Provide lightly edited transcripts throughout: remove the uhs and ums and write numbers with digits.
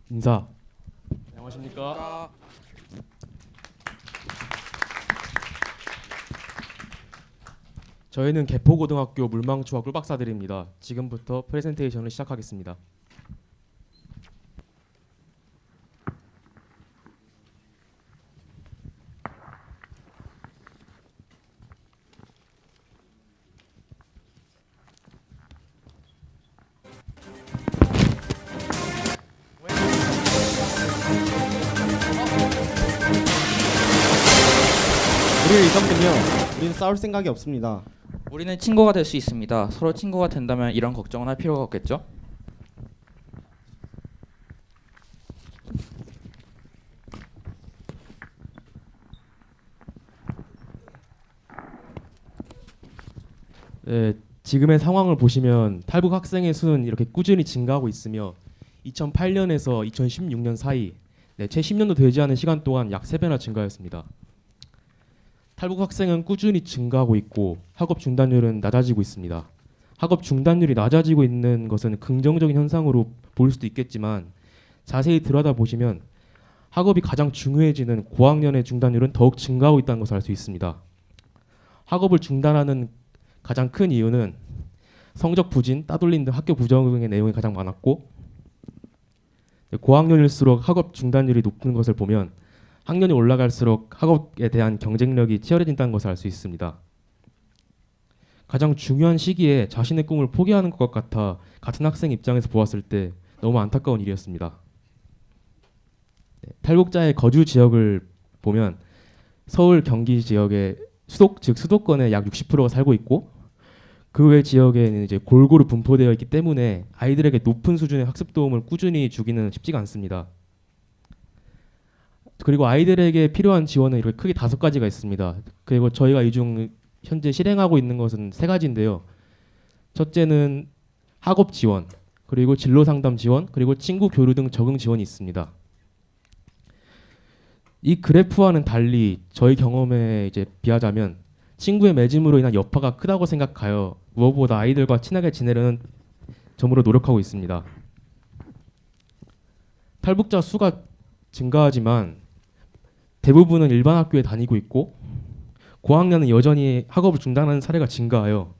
인사. 안녕하십니까. 저희는 개포고등학교 물망초와 꿀박사들입니다. 지금부터 프레젠테이션을 시작하겠습니다. 우리를 잊었군요. 우리는 싸울 생각이 없습니다. 우리는 친구가 될 수 있습니다. 서로 친구가 된다면 이런 걱정은 할 필요가 없겠죠? 네, 지금의 상황을 보시면 탈북 학생의 수는 이렇게 꾸준히 증가하고 있으며 2008년에서 2016년 사이 채 10년도 되지 않은 시간 동안 약 3배나 증가했습니다. 탈북 학생은 꾸준히 증가하고 있고 학업 중단율은 낮아지고 있습니다. 학업 중단율이 낮아지고 있는 것은 긍정적인 현상으로 볼 수도 있겠지만 자세히 들여다보시면 학업이 가장 중요해지는 고학년의 중단율은 더욱 증가하고 있다는 것을 알 수 있습니다. 학업을 중단하는 가장 큰 이유는 성적 부진, 따돌림 등 학교 부정의 내용이 가장 많았고 고학년일수록 학업 중단율이 높은 것을 보면 학년이 올라갈수록 학업에 대한 경쟁력이 치열해진다는 것을 알 수 있습니다. 가장 중요한 시기에 자신의 꿈을 포기하는 것 같아 같은 학생 입장에서 보았을 때 너무 안타까운 일이었습니다. 탈북자의 거주 지역을 보면 서울, 경기 지역의 수도권의 약 60%가 살고 있고 그 외 지역에는 이제 골고루 분포되어 있기 때문에 아이들에게 높은 수준의 학습 도움을 꾸준히 주기는 쉽지가 않습니다. 그리고 아이들에게 필요한 지원은 이렇게 크게 5가지가 있습니다. 그리고 저희가 이 중 현재 실행하고 있는 것은 3가지인데요. 첫째는 학업 지원, 그리고 진로 상담 지원, 그리고 친구 교류 등 적응 지원이 있습니다. 이 그래프와는 달리 저희 경험에 이제 비하자면 친구의 맺음으로 인한 여파가 크다고 생각하여 무엇보다 아이들과 친하게 지내려는 점으로 노력하고 있습니다. 탈북자 수가 증가하지만 대부분은 일반 학교에 다니고 있고 고학년은 여전히 학업을 중단하는 사례가 증가하여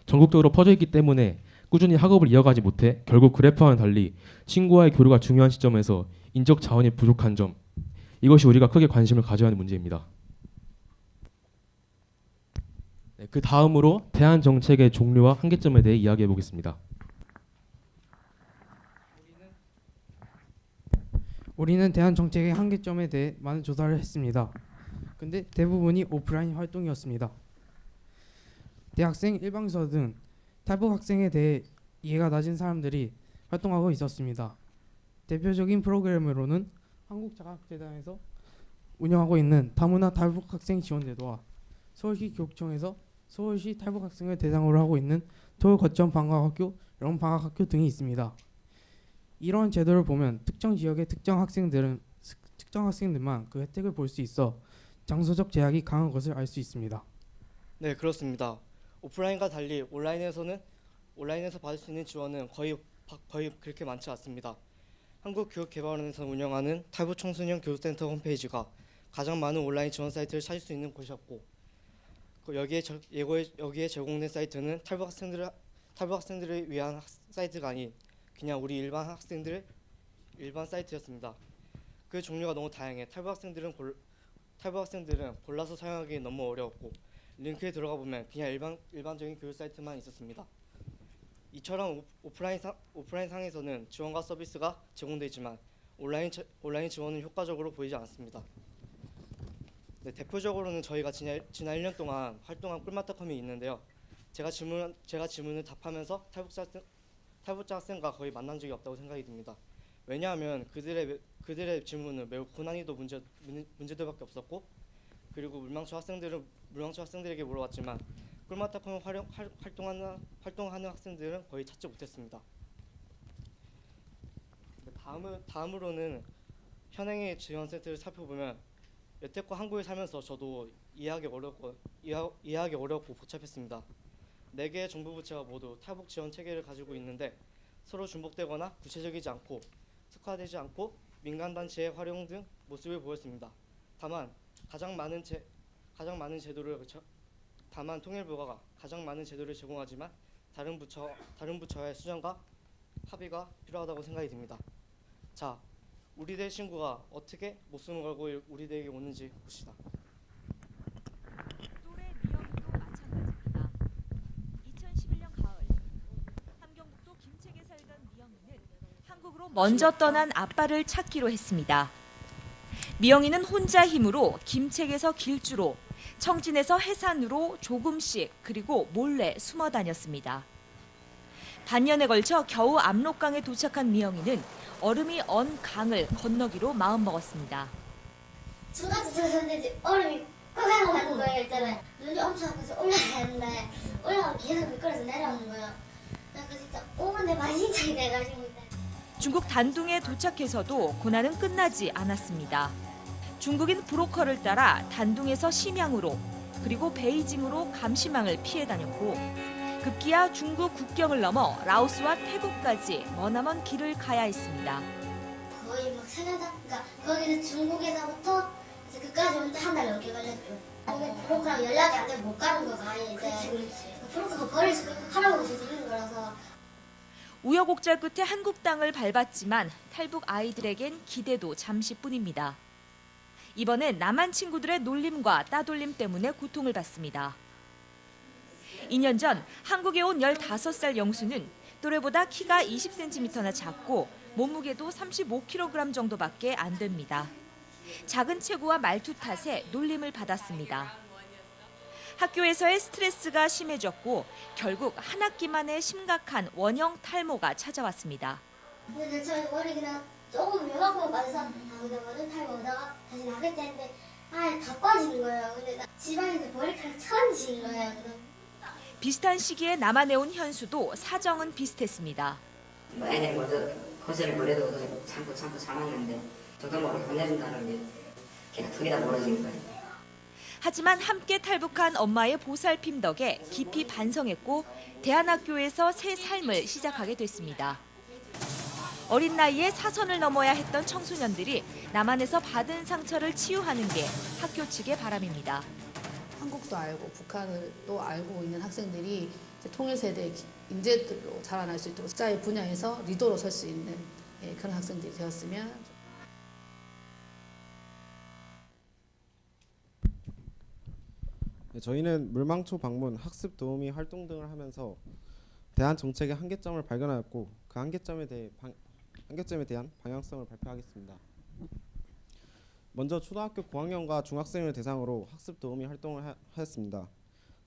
전국적으로 퍼져 있기 때문에 꾸준히 학업을 이어가지 못해 결국 그래프와는 달리 친구와의 교류가 중요한 시점에서 인적 자원이 부족한 점, 이것이 우리가 크게 관심을 가져야 하는 문제입니다. 그 다음으로 대안 정책의 종류와 한계점에 대해 이야기해 보겠습니다. 우리는 대한 정책의 한계점에 대해 많은 조사를 했습니다. 근데 대부분이 오프라인 활동이었습니다. 대학생, 일방서 등 탈북 학생에 대해 이해가 낮은 사람들이 활동하고 있었습니다. 대표적인 프로그램으로는 한국자각재단에서 운영하고 있는 다문화 탈북 학생 지원제도와 서울시 교육청에서 서울시 탈북 학생을 대상으로 하고 있는 토요 거점 방학학교, 여름 방학학교 등이 있습니다. 이런 제도를 보면 특정 지역의 특정 학생들만 그 혜택을 볼 수 있어 장소적 제약이 강한 것을 알 수 있습니다. 네, 그렇습니다. 오프라인과 달리 온라인에서 받을 수 있는 지원은 거의 그렇게 많지 않습니다. 한국교육개발원에서 운영하는 탈북 청소년 교육센터 홈페이지가 가장 많은 온라인 지원 사이트를 찾을 수 있는 곳이었고 여기에 제공된 사이트는 탈북 학생들을 위한 사이트가 아닌 그냥 우리 일반 사이트였습니다. 그 종류가 너무 다양해 탈북 학생들은 골라서 사용하기 너무 어려웠고 링크에 들어가 보면 그냥 일반적인 교육 사이트만 있었습니다. 이처럼 오프라인 상에서는 지원과 서비스가 제공되지만 온라인 지원은 효과적으로 보이지 않습니다. 네, 대표적으로는 저희가 지난 1년 동안 활동한 꿀맛닷컴이 있는데요. 제가 질문을 답하면서 탈북자 학생과 거의 만난 적이 없다고 생각이 듭니다. 왜냐하면 그들의 질문은 매우 고난이도 문제들밖에 없었고, 그리고 물망초 학생들에게 물어봤지만 꿀맛닷컴을 활동하는 학생들은 거의 찾지 못했습니다. 다음으로는 현행의 지원 세트를 살펴보면 여태껏 한국에 살면서 저도 이해하기 어렵고 복잡했습니다. 4개의 정부 부처가 모두 탈북 지원 체계를 가지고 있는데 서로 중복되거나 구체적이지 않고 특화되지 않고 민간 단체의 활용 등 모습을 보였습니다. 다만 통일부가 가장 많은 제도를 제공하지만 다른 부처와의 수정과 합의가 필요하다고 생각이 듭니다. 자, 우리 대 친구가 어떻게 목숨을 걸고 우리 대에게 오는지 봅시다. 또래 미영이도 마찬가지입니다. 2011년 가을 함경북도 김책에 살던 미영이는 한국으로 먼저 떠난 아빠를 찾기로 했습니다. 미영이는 혼자 힘으로 김책에서 길주로, 청진에서 해산으로 조금씩 그리고 몰래 숨어 다녔습니다. 반년에 걸쳐 겨우 압록강에 도착한 미영이는 얼음이 언 강을 건너기로 마음먹었습니다. 중간쯤 들어섰는데 얼음이 꽉 가는 거예요. 있잖아요. 눈이 엄청 아파서 올라가야 했는데 올라가면 계속 미끄러져 내려오는 거예요. 나 그 진짜 오는데 만신창이 돼가지고 중국 단둥에 도착해서도 고난은 끝나지 않았습니다. 중국인 브로커를 따라 단둥에서 심양으로 그리고 베이징으로 감시망을 피해 다녔고 급기야 중국 국경을 넘어 라오스와 태국까지 머나먼 길을 가야 했습니다. 거의 막 4년 그러니까 거기는 중국에서부터 이제 그까지 오는데 한 달 넘게 걸렸죠. 아니 브로커랑 연락이 안 되면 못 가는 거가 이제 그렇지. 브로커가 버리고 하라고 해서 거라서. 우여곡절 끝에 한국 땅을 밟았지만 탈북 아이들에겐 기대도 잠시뿐입니다. 이번엔 남한 친구들의 놀림과 따돌림 때문에 고통을 받습니다. 2년 전 한국에 온 15살 영수는 또래보다 키가 20cm나 작고 몸무게도 35kg 정도밖에 안 됩니다. 작은 체구와 말투 탓에 놀림을 받았습니다. 학교에서의 스트레스가 심해졌고 결국 한 학기 만에 심각한 원형 탈모가 찾아왔습니다. 근데 저 머리 그냥 조금 요만큼 맞아서 근데 원형 탈모 오다가 다시 나겠지 했는데 다 빠지는 거예요. 근데 나 지방에서 머리카락 천지인 거예요. 비슷한 시기에 남한에 온 현수도 사정은 비슷했습니다. 애들 먼저 거실을 버려도 참고 참았는데 저도 모르게 보내준다는 게 걔가 그게 다 멀어진 거예요. 하지만 함께 탈북한 엄마의 보살핌 덕에 깊이 반성했고 대안학교에서 새 삶을 시작하게 됐습니다. 어린 나이에 사선을 넘어야 했던 청소년들이 남한에서 받은 상처를 치유하는 게 학교 측의 바람입니다. 한국도 알고 북한을 또 알고 있는 학생들이 통일세대 인재들로 자라날 수 있도록 각자의 분야에서 리더로 설 수 있는 그런 학생들이 되었으면. 네, 저희는 물망초 방문, 학습 도우미 활동 등을 하면서 대한 정책의 한계점을 발견하였고 그 한계점에 대한 방향성을 발표하겠습니다. 먼저 초등학교 고학년과 중학생을 대상으로 학습 도우미 활동을 하였습니다.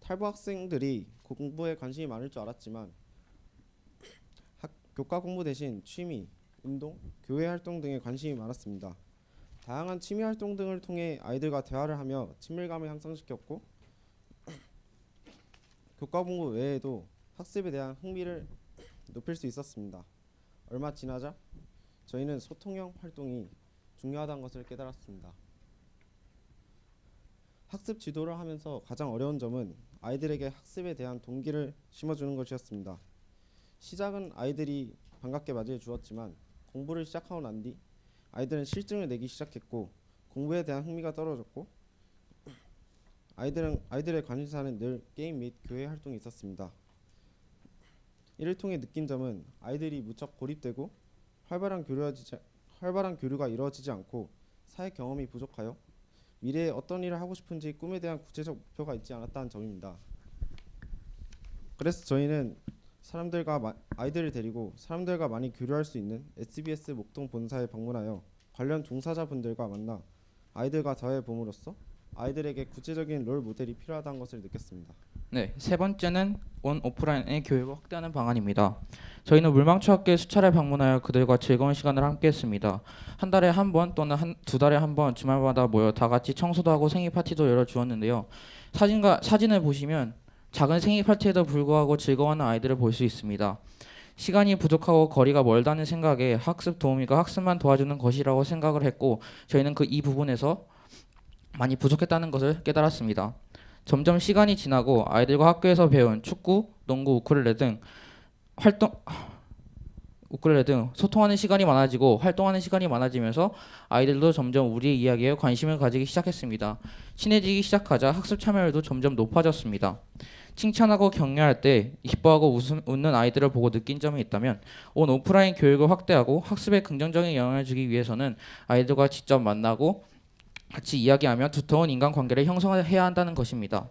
탈북 학생들이 공부에 관심이 많을 줄 알았지만 교과 공부 대신 취미, 운동, 교회 활동 등에 관심이 많았습니다. 다양한 취미 활동 등을 통해 아이들과 대화를 하며 친밀감을 향상시켰고 교과 공부 외에도 학습에 대한 흥미를 높일 수 있었습니다. 얼마 지나자 저희는 소통형 활동이 중요하다는 것을 깨달았습니다. 학습 지도를 하면서 가장 어려운 점은 아이들에게 학습에 대한 동기를 심어주는 것이었습니다. 시작은 아이들이 반갑게 맞이해 주었지만 공부를 시작하고 난 뒤 아이들은 실증을 내기 시작했고 공부에 대한 흥미가 떨어졌고 아이들의 관심사는 늘 게임 및 교회 활동이 있었습니다. 이를 통해 느낀 점은 아이들이 무척 고립되고 활발한 교류가 이루어지지 않고 사회 경험이 부족하여 미래에 어떤 일을 하고 싶은지 꿈에 대한 구체적 목표가 있지 않았다는 점입니다. 그래서 저희는 아이들을 데리고 사람들과 많이 교류할 수 있는 SBS 목동 본사에 방문하여 관련 종사자분들과 만나 아이들과 대화해 봄으로써 아이들에게 구체적인 롤 모델이 필요하다는 것을 느꼈습니다. 네, 세 번째는 온 오프라인의 교육을 확대하는 방안입니다. 저희는 물망초 학교에 수차례 방문하여 그들과 즐거운 시간을 함께했습니다. 한 달에 한 번 또는 두 달에 한 번 주말마다 모여 다 같이 청소도 하고 생일 파티도 열어주었는데요. 사진을 보시면 작은 생일 파티에도 불구하고 즐거워하는 아이들을 볼 수 있습니다. 시간이 부족하고 거리가 멀다는 생각에 학습 도우미가 학습만 도와주는 것이라고 생각을 했고 저희는 이 부분에서 많이 부족했다는 것을 깨달았습니다. 점점 시간이 지나고 아이들과 학교에서 배운 축구, 농구, 우쿨렐레 등 우쿨렐레 등 소통하는 시간이 많아지고 활동하는 시간이 많아지면서 아이들도 점점 우리의 이야기에 관심을 가지기 시작했습니다. 친해지기 시작하자 학습 참여율도 점점 높아졌습니다. 칭찬하고 격려할 때 기뻐하고 웃는 아이들을 보고 느낀 점이 있다면 온 오프라인 교육을 확대하고 학습에 긍정적인 영향을 주기 위해서는 아이들과 직접 만나고 같이 이야기하며 두터운 인간관계를 형성해야 한다는 것입니다.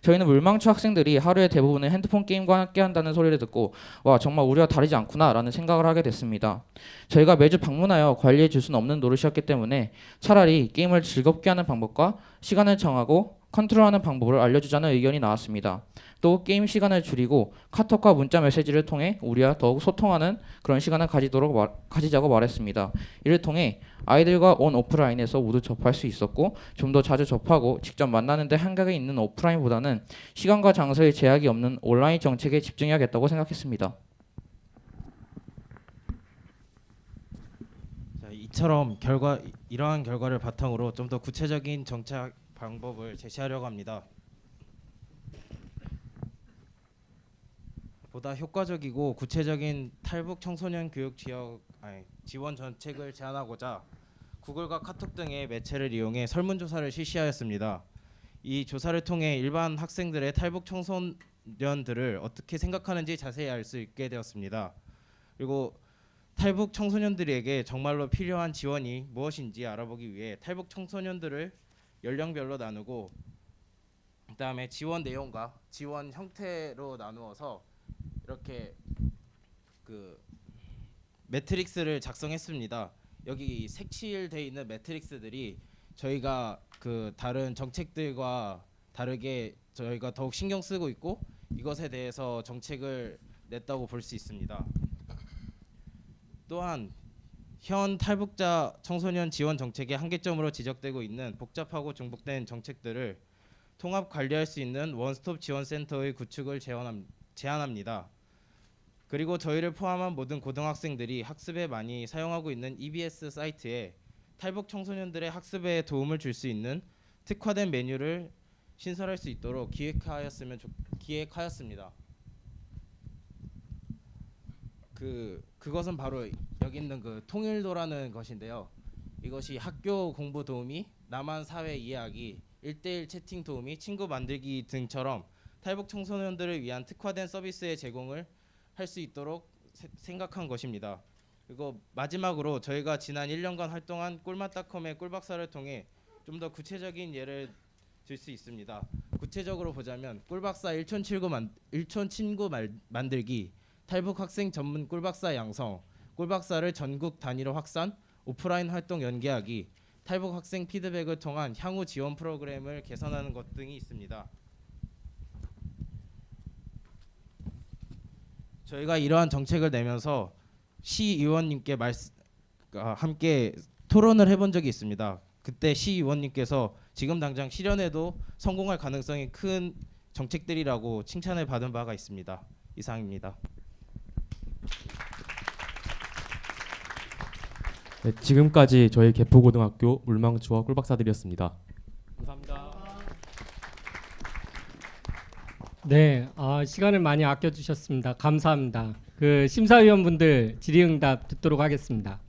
저희는 물망초 학생들이 하루의 대부분을 핸드폰 게임과 함께 한다는 소리를 듣고 와 정말 우리와 다르지 않구나 라는 생각을 하게 됐습니다. 저희가 매주 방문하여 관리해 줄 수는 없는 노릇이었기 때문에 차라리 게임을 즐겁게 하는 방법과 시간을 정하고 컨트롤하는 방법을 알려주자는 의견이 나왔습니다. 또 게임 시간을 줄이고 카톡과 문자 메시지를 통해 우리와 더욱 소통하는 그런 시간을 가지자고 말했습니다. 이를 통해 아이들과 온 오프라인에서 모두 접할 수 있었고 좀 더 자주 접하고 직접 만나는 데 한계가 있는 오프라인보다는 시간과 장소에 제약이 없는 온라인 정책에 집중해야겠다고 생각했습니다. 자, 이러한 결과를 바탕으로 좀 더 구체적인 정책 방법을 제시하려고 합니다. 보다 효과적이고 구체적인 탈북 청소년 교육 지원 정책을 제안하고자 구글과 카톡 등의 매체를 이용해 설문조사를 실시하였습니다. 이 조사를 통해 일반 학생들의 탈북 청소년들을 어떻게 생각하는지 자세히 알 수 있게 되었습니다. 그리고 탈북 청소년들에게 정말로 필요한 지원이 무엇인지 알아보기 위해 탈북 청소년들을 연령별로 나누고 그다음에 지원 내용과 지원 형태로 나누어서 이렇게 그 매트릭스를 작성했습니다. 여기 색칠되어 있는 매트릭스들이 저희가 그 다른 정책들과 다르게 저희가 더욱 신경 쓰고 있고 이것에 대해서 정책을 냈다고 볼 수 있습니다. 또한 현 탈북자 청소년 지원 정책의 한계점으로 지적되고 있는 복잡하고 중복된 정책들을 통합 관리할 수 있는 원스톱 지원센터의 구축을 제안합니다. 그리고 저희를 포함한 모든 고등학생들이 학습에 많이 사용하고 있는 EBS 사이트에 탈북 청소년들의 학습에 도움을 줄 수 있는 특화된 메뉴를 신설할 수 있도록 기획하였습니다. 그것은 바로 여기 있는 그 통일도라는 것인데요. 이것이 학교 공부 도우미, 남한 사회 이해하기, 1대1 채팅 도우미, 친구 만들기 등처럼 탈북 청소년들을 위한 특화된 서비스의 제공을 할 수 있도록 생각한 것입니다. 그리고 마지막으로 저희가 지난 1년간 활동한 꿀맛닷컴의 꿀박사를 통해 좀 더 구체적인 예를 들 수 있습니다. 구체적으로 보자면 꿀박사 1촌 친구 만들기, 탈북 학생 전문 꿀박사 양성, 꿀박사를 전국 단위로 확산, 오프라인 활동 연계하기, 탈북 학생 피드백을 통한 향후 지원 프로그램을 개선하는 것 등이 있습니다. 저희가 이러한 정책을 내면서 시의원님께 함께 토론을 해본 적이 있습니다. 그때 시의원님께서 지금 당장 실현해도 성공할 가능성이 큰 정책들이라고 칭찬을 받은 바가 있습니다. 이상입니다. 네, 지금까지 저희 개포고등학교 물망초와 꿀박사들이었습니다. 감사합니다. 네, 시간을 많이 아껴주셨습니다. 감사합니다. 그 심사위원분들 질의응답 듣도록 하겠습니다.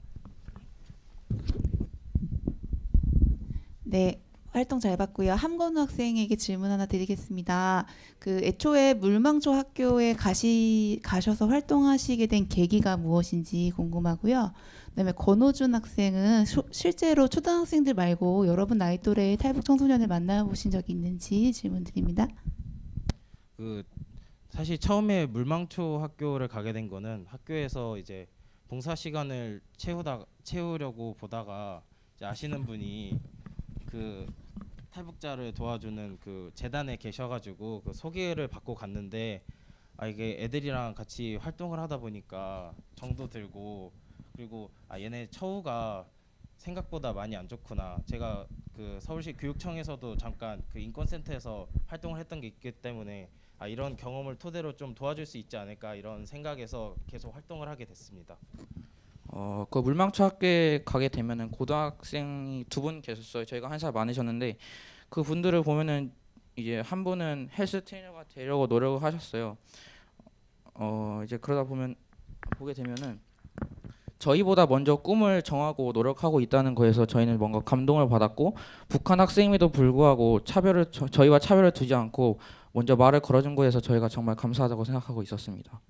네, 활동 잘 봤고요. 함건우 학생에게 질문 하나 드리겠습니다. 그 애초에 물망초 학교에 가셔서 활동하시게 된 계기가 무엇인지 궁금하고요. 그다음에 권호준 학생은 실제로 초등학생들 말고 여러분 나이 또래의 탈북 청소년을 만나보신 적이 있는지 질문 드립니다. 사실 처음에 물망초 학교를 가게 된 거는 학교에서 이제 봉사 시간을 채우려고 보다가 이제 아시는 분이 그 탈북자를 도와주는 그 재단에 계셔가지고 그 소개를 받고 갔는데 이게 애들이랑 같이 활동을 하다 보니까 정도 들고 그리고 얘네 처우가 생각보다 많이 안 좋구나. 제가 그 서울시 교육청에서도 잠깐 그 인권센터에서 활동을 했던 게 있기 때문에 이런 경험을 토대로 좀 도와줄 수 있지 않을까 이런 생각에서 계속 활동을 하게 됐습니다. 그 물망초 학교에 가게 되면은 고등학생이 2분 계셨어요. 저희가 1살 많으셨는데 그 분들을 보면은 이제 한 분은 헬스 트레이너가 되려고 노력을 하셨어요. 이제 그러다 보게 되면은 저희보다 먼저 꿈을 정하고 노력하고 있다는 거에서 저희는 뭔가 감동을 받았고, 북한 학생임에도 불구하고 저희와 차별을 두지 않고 먼저 말을 걸어준 거에서 저희가 정말 감사하다고 생각하고 있었습니다.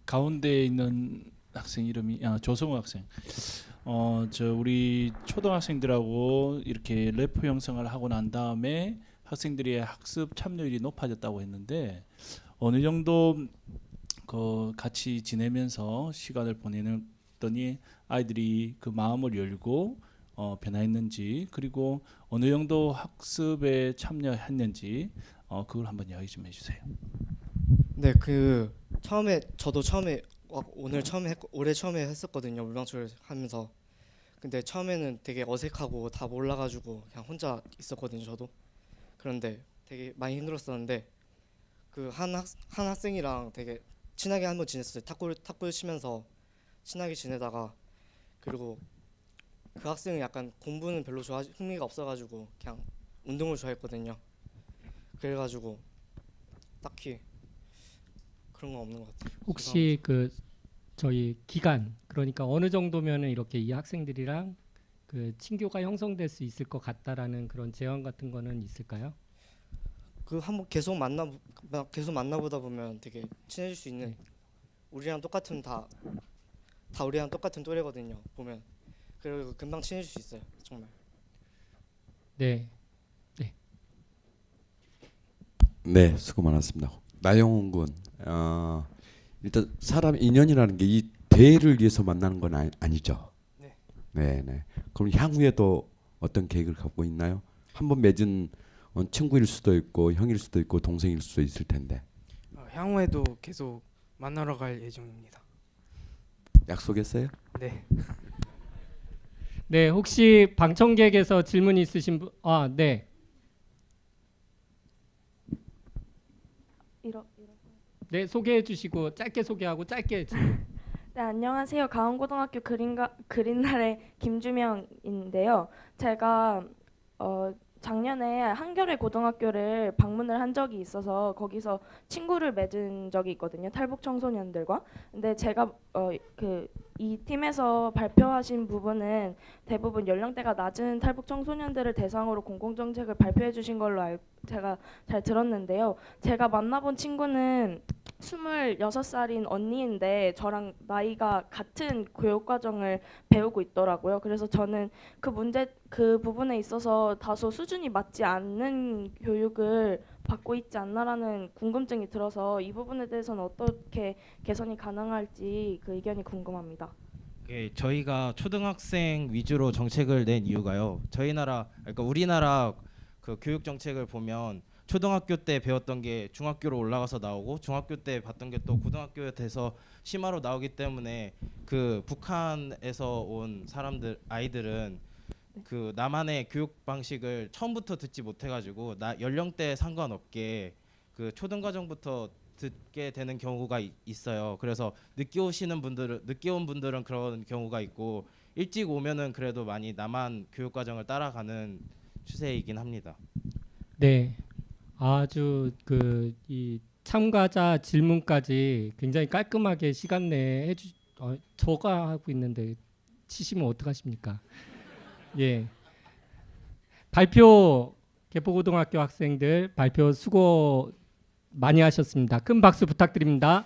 가운데 있는 학생 이름이 조성우 학생. 저 우리 초등학생들하고 이렇게 래퍼 형성을 하고 난 다음에 학생들의 학습 참여율이 높아졌다고 했는데 어느 정도 같이 지내면서 시간을 보내더니 아이들이 그 마음을 열고 변화했는지, 그리고 어느 정도 학습에 참여했는지 그걸 한번 이야기 좀 해주세요. 네, 저도 처음에 올해 처음에 했었거든요. 물방초를 하면서. 근데 처음에는 되게 어색하고 다 몰라가지고 그냥 혼자 있었거든요. 저도. 그런데 되게 많이 힘들었었는데 그 한 학생이랑 되게 친하게 한번 지냈어요. 탁구를 치면서 친하게 지내다가, 그리고 그 학생은 약간 공부는 별로 흥미가 없어가지고 그냥 운동을 좋아했거든요. 그래가지고 딱히 그런 건 없는 것 같아요. 혹시 그 저희 기간, 그러니까 어느 정도면은 이렇게 이 학생들이랑 그 친교가 형성될 수 있을 것 같다라는 그런 제한 같은 거는 있을까요? 그 한번 계속 만나보다 보면 되게 친해질 수 있는, 우리랑 똑같은 다 우리랑 똑같은 또래거든요. 보면 그리고 금방 친해질 수 있어요. 정말. 네. 네, 수고 많았습니다. 나영훈 군, 일단 사람 인연이라는 게 이 대회를 위해서 만나는 건 아니죠. 네. 네. 그럼 향후에도 어떤 계획을 갖고 있나요? 한번 맺은 친구일 수도 있고 형일 수도 있고 동생일 수도 있을 텐데. 향후에도 계속 만나러 갈 예정입니다. 약속했어요? 네. 네, 혹시 방청객에서 질문 있으신 분? 네. 네, 소개해 주시고 짧게 소개하고 짧게 질문. 네, 안녕하세요. 가온고등학교 그린날의 김주명인데요. 제가 작년에 한겨레 고등학교를 방문을 한 적이 있어서 거기서 친구를 맺은 적이 있거든요. 탈북 청소년들과. 근데 제가 이 팀에서 발표하신 부분은 대부분 연령대가 낮은 탈북 청소년들을 대상으로 공공정책을 발표해 주신 걸로 제가 잘 들었는데요. 제가 만나본 친구는 26살인 언니인데 저랑 나이가 같은 교육과정을 배우고 있더라고요. 그래서 저는 그 부분에 있어서 다소 수준이 맞지 않는 교육을 받고 있지 않나라는 궁금증이 들어서 이 부분에 대해서는 어떻게 개선이 가능할지 그 의견이 궁금합니다. 저희가 초등학생 위주로 정책을 낸 이유가요. 그러니까 우리나라 그 교육 정책을 보면 초등학교 때 배웠던 게 중학교로 올라가서 나오고 중학교 때 봤던 게 또 고등학교에 돼서 심화로 나오기 때문에 그 북한에서 온 아이들은 그 나만의 교육 방식을 처음부터 듣지 못해가지고 연령대에 상관없게 그 초등과정부터 듣게 되는 경우가 있어요. 그래서 늦게 온 분들은 그런 경우가 있고 일찍 오면은 그래도 많이 남한 교육 과정을 따라가는 추세이긴 합니다. 네, 아주 이 참가자 질문까지 굉장히 깔끔하게 시간 내에 저가 하고 있는데 치시면 어떡하십니까? 예. 발표 개포고등학교 학생들 발표 수고 많이 하셨습니다. 큰 박수 부탁드립니다.